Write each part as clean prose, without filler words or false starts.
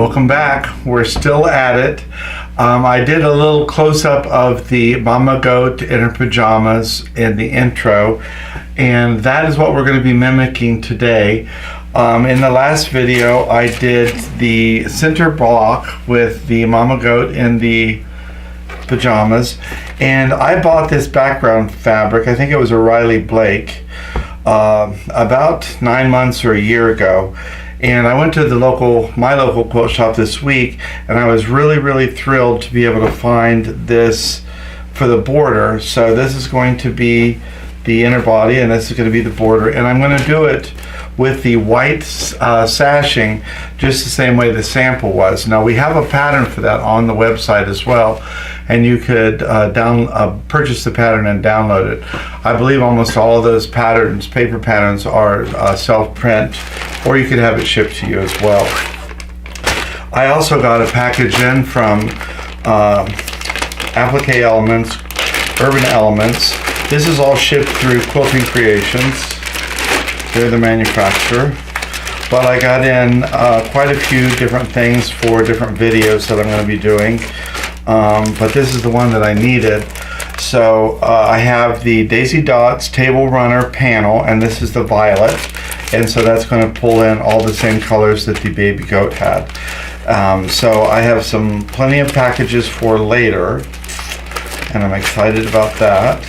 Welcome back. We're still at it. I did a little close-up of the mama goat in her pajamas in the intro, and that is what we're going to be mimicking today. In the last video, I did the center block with the mama goat in the pajamas, and I bought this background fabric. I think it was a Riley Blake about 9 months or a year ago. And I went to my local quilt shop this week, and I was really thrilled to be able to find this for the border. So this is going to be the inner body, and this is going to be the border. And I'm going to do it with the white sashing, just the same way the sample was. Now we have a pattern for that on the website as well, and you could purchase the pattern and download it. I believe almost all of those patterns, paper patterns, are self-print, or you could have it shipped to you as well. I also got a package in from Applique Elementz, Urban Elements. This is all shipped through Quilting Creations. They're the manufacturer. But I got in quite a few different things for different videos that I'm going to be doing. But this is the one that I needed. So I have the Dotz Table Runner panel, and this is the violet. And so that's going to pull in all the same colors that the baby goat had. So I have plenty of packages for later, and I'm excited about that.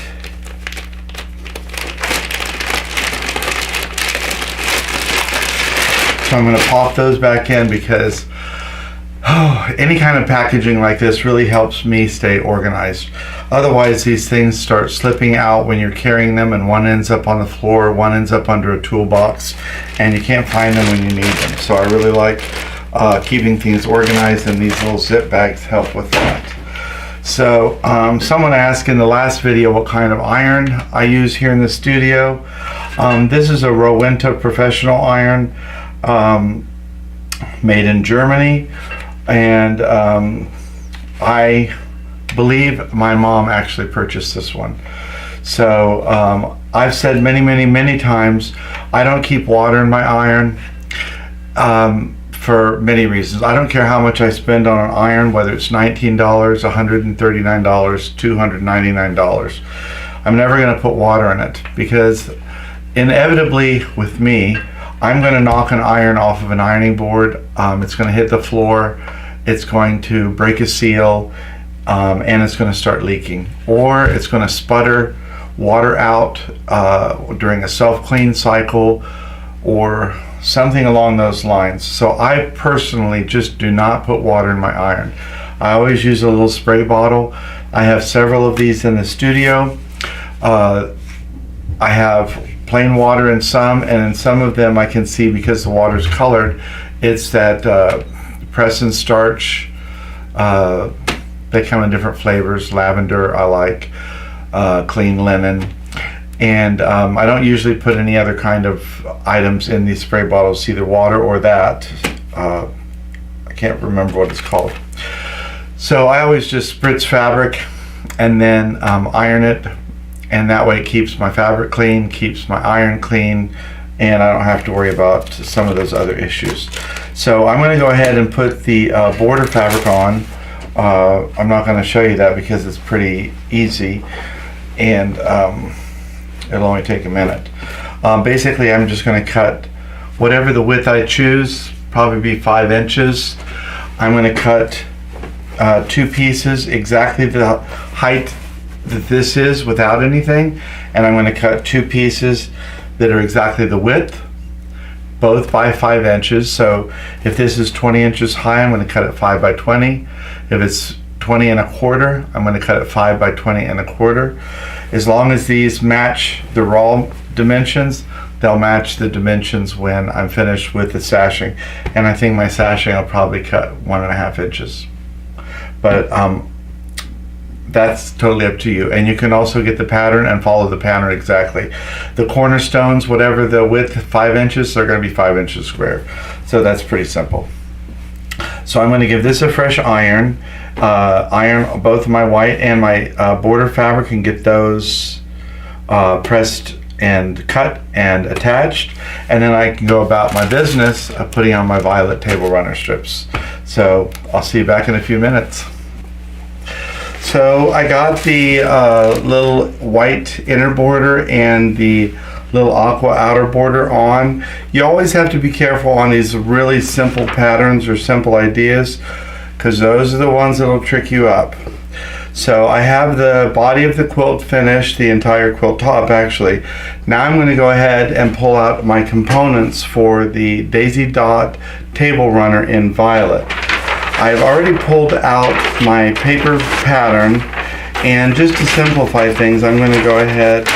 So I'm going to pop those back in because any kind of packaging like this really helps me stay organized. Otherwise, these things start slipping out when you're carrying them, and one ends up on the floor, one ends up under a toolbox, and you can't find them when you need them. So I really like keeping things organized, and these little zip bags help with that. So someone asked in the last video what kind of iron I use here in the studio. This is a Rowenta professional iron made in Germany, and I believe my mom actually purchased this one. So I've said many times I don't keep water in my iron for many reasons. I don't care how much I spend on an iron, whether it's $19, $139, $299. I'm never going to put water in it, because inevitably with me, I'm going to knock an iron off of an ironing board. It's going to hit the floor, it's going to break a seal, and it's going to start leaking, or it's going to sputter water out during a self-clean cycle, or something along those lines. So I personally just do not put water in my iron. I always use a little spray bottle. I have several of these in the studio. I have plain water in some, and in some of them I can see, because the water's colored, it's that press and starch. They come in different flavors. Lavender I like, clean linen, and I don't usually put any other kind of items in these spray bottles, either water or that. I can't remember what it's called. So I always just spritz fabric and then iron it, and that way it keeps my fabric clean, keeps my iron clean, and I don't have to worry about some of those other issues. So I'm going to go ahead and put the border fabric on. I'm not going to show you that because it's pretty easy, and it'll only take a minute. Basically, I'm just going to cut whatever the width I choose, probably be 5 inches. I'm going to cut 2 pieces exactly the height that this is without anything, and I'm going to cut 2 pieces that are exactly the width, both by 5 inches. So if this is 20 inches high, I'm going to cut it 5 by 20. If it's 20 1/4, I'm going to cut it 5 by 20 1/4. As long as these match the raw dimensions, they'll match the dimensions when I'm finished with the sashing. And I think my sashing I'll probably cut 1.5 inches. But that's totally up to you. And you can also get the pattern and follow the pattern exactly. The cornerstones, whatever the width, 5 inches, they're going to be 5 inches square. So that's pretty simple. So I'm going to give this a fresh iron. Iron both my white and my border fabric, and get those pressed and cut and attached, and then I can go about my business of putting on my violet table runner strips. So I'll see you back in a few minutes. So I got the little white inner border and the little aqua outer border on. You always have to be careful on these really simple patterns or simple ideas, because those are the ones that will trick you up. So I have the body of the quilt finished, the entire quilt top actually. Now I'm going to go ahead and pull out my components for the Daisy Dot Table Runner in violet. I've already pulled out my paper pattern, and just to simplify things, I'm going to go ahead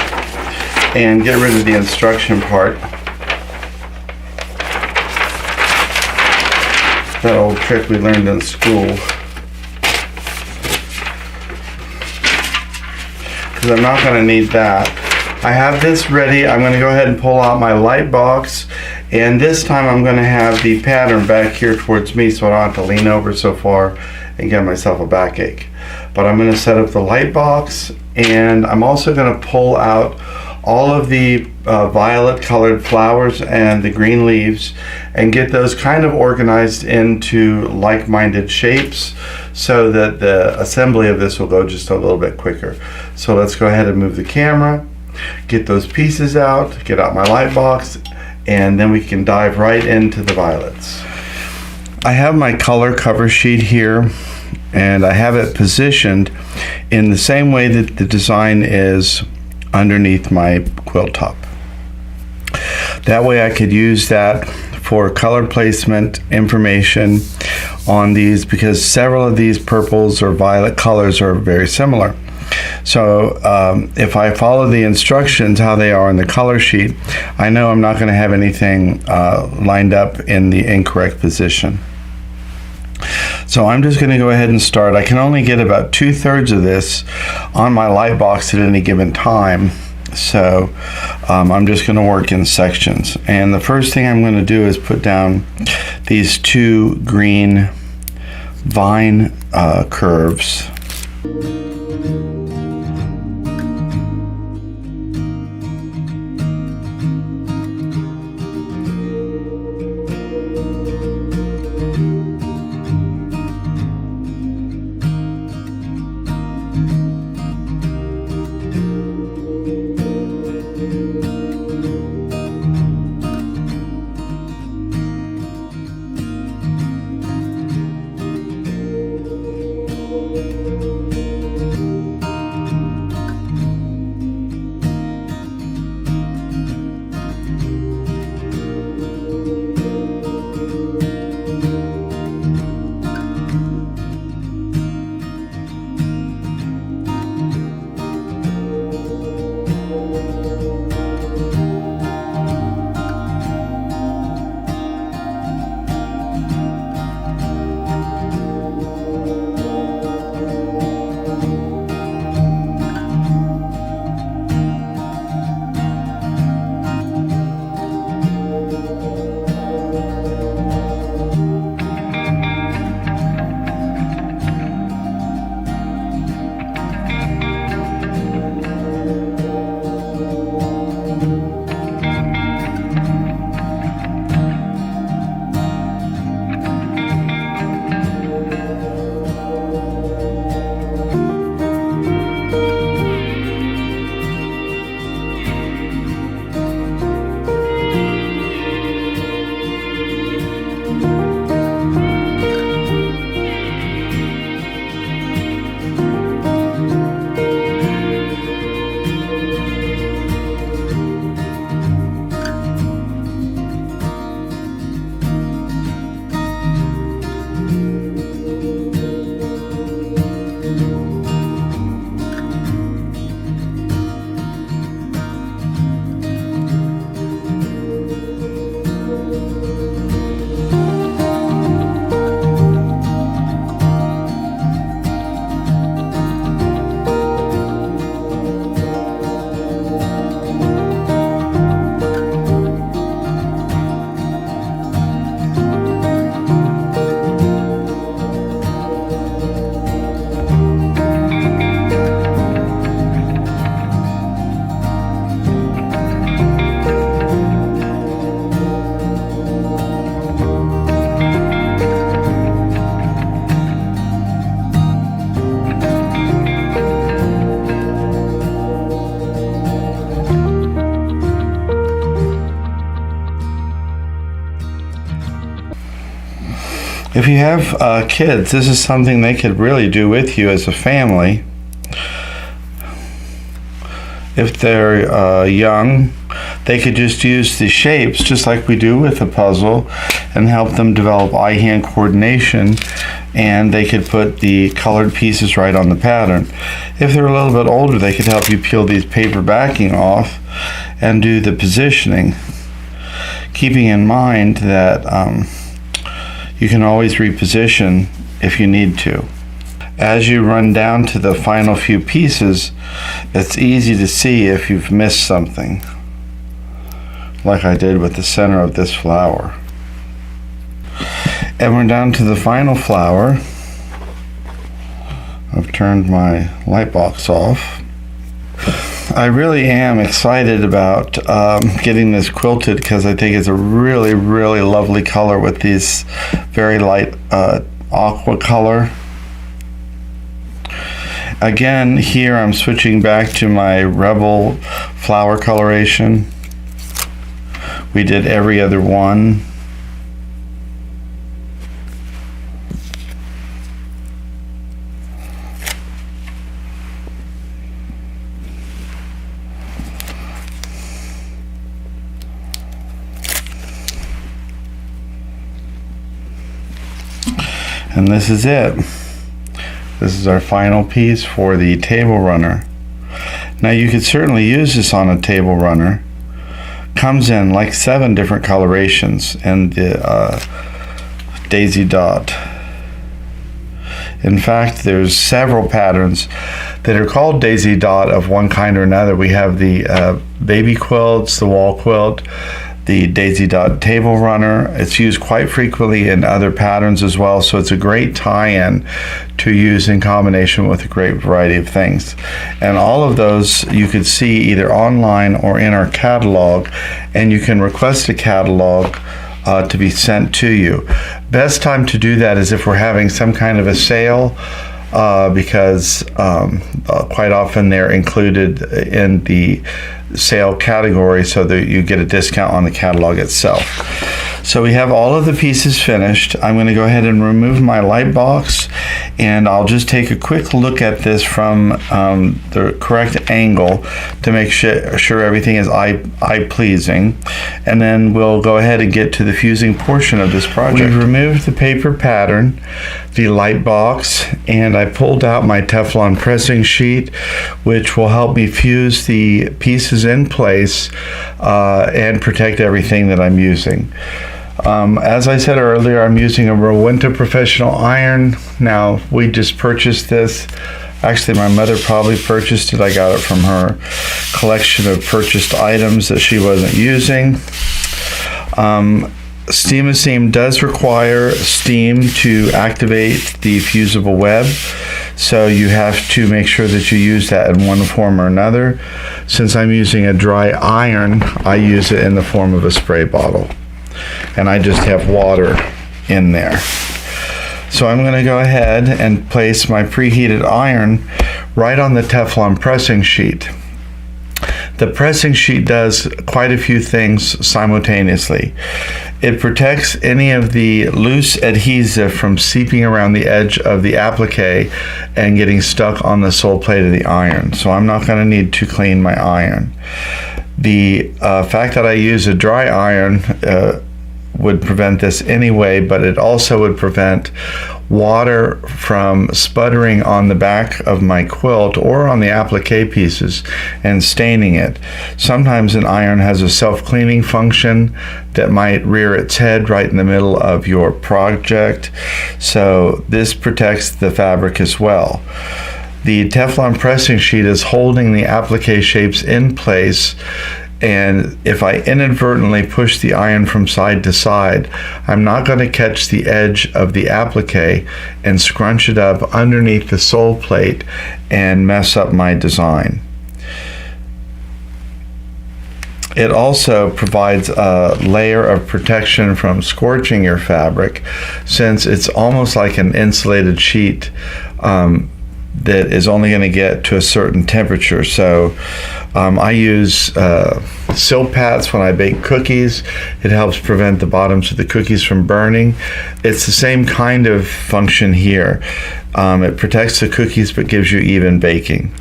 and get rid of the instruction part. That old trick we learned in school. Because I'm not going to need that. I have this ready. I'm going to go ahead and pull out my light box, and this time I'm going to have the pattern back here towards me so I don't have to lean over so far and get myself a backache. But I'm going to set up the light box, and I'm also going to pull out all of the violet colored flowers and the green leaves and get those kind of organized into like-minded shapes so that the assembly of this will go just a little bit quicker. So let's go ahead and move the camera, get those pieces out, get out my light box, and then we can dive right into the violets. I have my color cover sheet here, and I have it positioned in the same way that the design is underneath my quilt top. That way I could use that for color placement information on these, because several of these purples or violet colors are very similar. So if I follow the instructions how they are in the color sheet, I know I'm not going to have anything lined up in the incorrect position. So I'm just going to go ahead and start. I can only get about 2/3 of this on my light box at any given time. So I'm just going to work in sections. And the first thing I'm going to do is put down these 2 green vine curves. If you have kids, this is something they could really do with you as a family. If they're young, they could just use the shapes just like we do with a puzzle and help them develop eye-hand coordination, and they could put the colored pieces right on the pattern. If they're a little bit older, they could help you peel these paper backing off and do the positioning, keeping in mind that you can always reposition if you need to. As you run down to the final few pieces, it's easy to see if you've missed something, like I did with the center of this flower. And we're down to the final flower. I've turned my light box off. I really am excited about getting this quilted because I think it's a really, really lovely color with these very light aqua color. Again, here I'm switching back to my Rebel flower coloration. We did every other one. And this is it. This is our final piece for the table runner. Now you could certainly use this on a table runner. Comes in like 7 different colorations and the daisy dot. In fact, there's several patterns that are called daisy dot of one kind or another. We have the baby quilts, the wall quilt, the daisy dot table runner. It's used quite frequently in other patterns as well, so it's a great tie-in to use in combination with a great variety of things. And all of those you could see either online or in our catalog, and you can request a catalog to be sent to you. Best time to do that is if we're having some kind of a sale, because quite often they're included in the sale category so that you get a discount on the catalog itself. So we have all of the pieces finished. I'm going to go ahead and remove my light box, and I'll just take a quick look at this from the correct angle to make sure everything is eye pleasing, and then we'll go ahead and get to the fusing portion of this project. We've removed the paper pattern, the light box, and I pulled out my Teflon pressing sheet, which will help me fuse the pieces in place and protect everything that I'm using. As I said earlier, I'm using a Rowenta professional iron. Now, we just purchased this. Actually, my mother probably purchased it. I got it from her collection of purchased items that she wasn't using. Steam-A-Seam does require steam to activate the fusible web, so you have to make sure that you use that in one form or another. Since I'm using a dry iron, I use it in the form of a spray bottle, and I just have water in there. So I'm going to go ahead and place my preheated iron right on the Teflon pressing sheet. The pressing sheet does quite a few things simultaneously. It protects any of the loose adhesive from seeping around the edge of the applique and getting stuck on the sole plate of the iron. So I'm not going to need to clean my iron. The fact that I use a dry iron would prevent this anyway, but it also would prevent water from sputtering on the back of my quilt or on the applique pieces and staining it. Sometimes an iron has a self-cleaning function that might rear its head right in the middle of your project, so this protects the fabric as well. The Teflon pressing sheet is holding the applique shapes in place, and if I inadvertently push the iron from side to side, I'm not going to catch the edge of the applique and scrunch it up underneath the sole plate and mess up my design. It also provides a layer of protection from scorching your fabric, since it's almost like an insulated sheet that is only going to get to a certain temperature. So I use sill pats when I bake cookies. It helps prevent the bottoms of the cookies from burning. It's the same kind of function here. It protects the cookies but gives you even baking.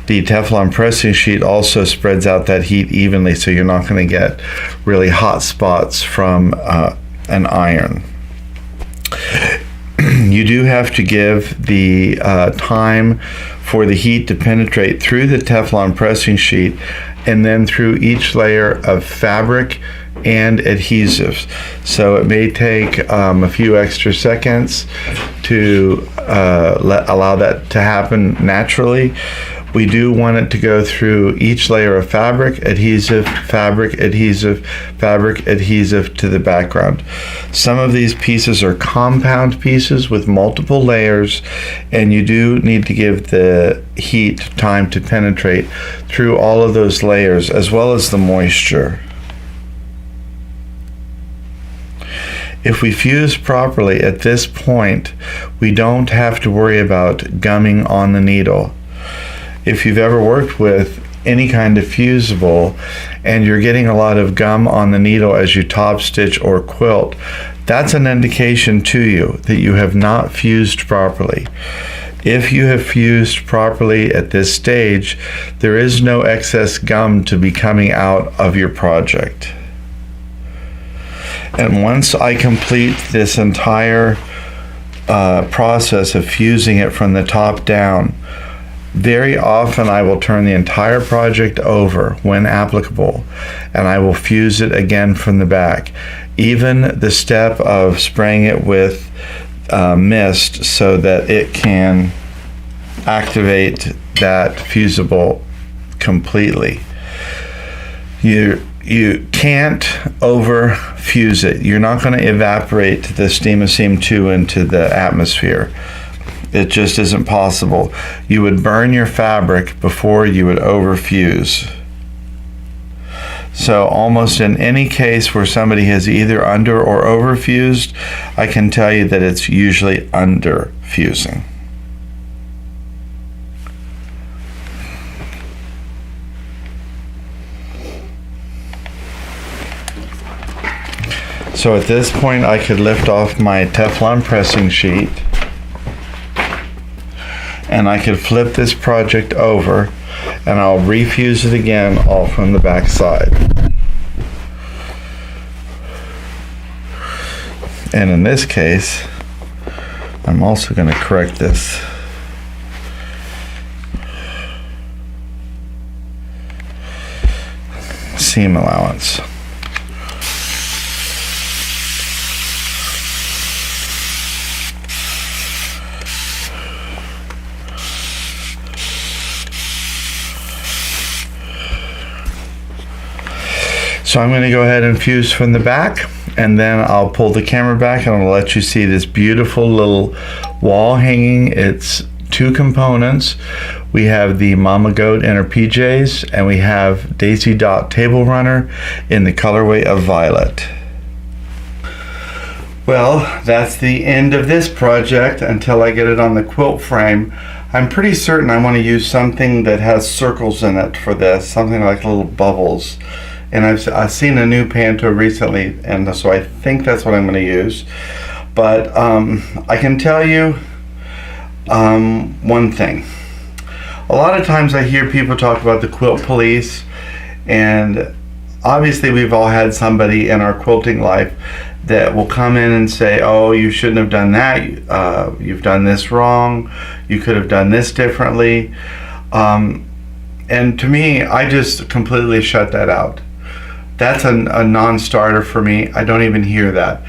The Teflon pressing sheet also spreads out that heat evenly, so you're not going to get really hot spots from an iron. You do have to give the time for the heat to penetrate through the Teflon pressing sheet and then through each layer of fabric and adhesives. So it may take a few extra seconds to allow that to happen naturally. We do want it to go through each layer of fabric, adhesive, fabric, adhesive, fabric, adhesive to the background. Some of these pieces are compound pieces with multiple layers, and you do need to give the heat time to penetrate through all of those layers as well as the moisture. If we fuse properly at this point, we don't have to worry about gumming on the needle. If you've ever worked with any kind of fusible and you're getting a lot of gum on the needle as you top stitch or quilt, that's an indication to you that you have not fused properly. If you have fused properly at this stage, there is no excess gum to be coming out of your project. And once I complete this entire process of fusing it from the top down, very often I will turn the entire project over when applicable, and I will fuse it again from the back. Even the step of spraying it with mist so that it can activate that fusible completely. You can't over fuse it. You're not going to evaporate the Steam-A-Seam 2 into the atmosphere. It just isn't possible. You would burn your fabric before you would overfuse. So almost in any case where somebody has either under or overfused, I can tell you that it's usually under fusing. So at this point I could lift off my Teflon pressing sheet, and I could flip this project over and I'll refuse it again all from the back side. And in this case, I'm also going to correct this seam allowance. So I'm going to go ahead and fuse from the back, and then I'll pull the camera back and I'll let you see this beautiful little wall hanging. It's two components. We have the Mama Goat in her PJs, and we have Daisy Dot Table Runner in the colorway of violet. Well, that's the end of this project until I get it on the quilt frame. I'm pretty certain I want to use something that has circles in it for this, something like little bubbles. And I've seen a new Panto recently, and so I think that's what I'm going to use. But I can tell you one thing. A lot of times I hear people talk about the quilt police, and obviously we've all had somebody in our quilting life that will come in and say, oh, you shouldn't have done that, you've done this wrong, you could have done this differently. And to me, I just completely shut that out. That's a non-starter for me. I don't even hear that.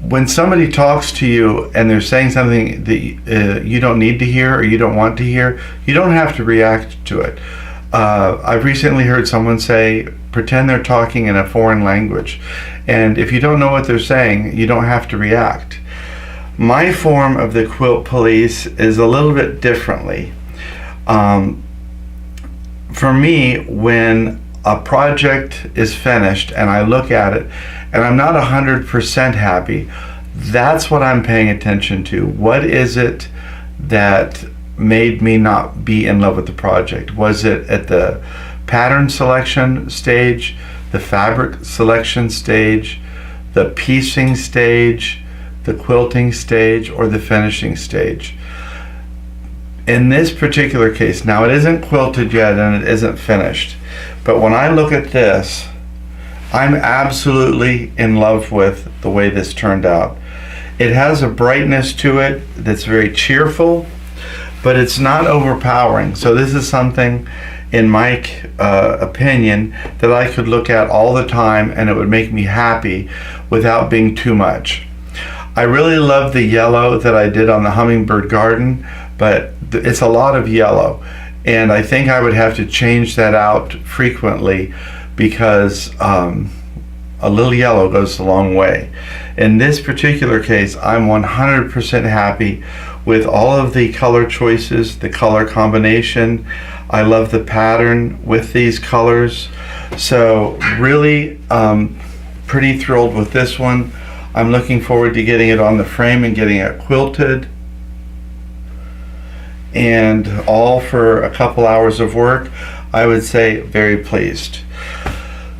When somebody talks to you and they're saying something that you don't need to hear or you don't want to hear, you don't have to react to it. I've recently heard someone say, pretend they're talking in a foreign language. And if you don't know what they're saying, you don't have to react. My form of the quilt police is a little bit differently. For me, when a project is finished and I look at it and I'm not 100% happy, that's what I'm paying attention to. What is it that made me not be in love with the project? Was it at the pattern selection stage, the fabric selection stage, the piecing stage, the quilting stage, or the finishing stage? In this particular case, now it isn't quilted yet and it isn't finished, but when I look at this, I'm absolutely in love with the way this turned out. It has a brightness to it that's very cheerful, but it's not overpowering. So this is something, in my opinion, that I could look at all the time and it would make me happy without being too much. I really love the yellow that I did on the hummingbird garden, but it's a lot of yellow, and I think I would have to change that out frequently because a little yellow goes a long way. In this particular case, I'm 100% happy with all of the color choices, the color combination. I love the pattern with these colors. So really pretty thrilled with this one. I'm looking forward to getting it on the frame and getting it quilted. And all for a couple hours of work. I would say very pleased.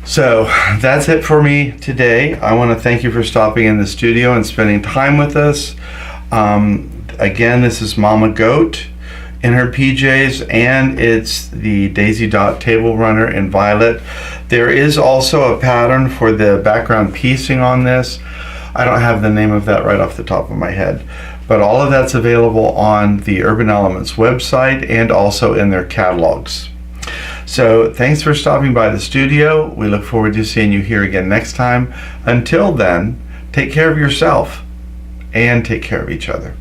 So that's it for me today. I want to thank you for stopping in the studio and spending time with us. Again, this is Mama Goat in her PJs, and it's the Daisy Dot Table Runner in violet. There is also a pattern for the background piecing on this. I don't have the name of that right off the top of my head, but all of that's available on the Urban Elements website and also in their catalogs. So thanks for stopping by the studio. We look forward to seeing you here again next time. Until then, take care of yourself and take care of each other.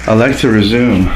I'd like to resume.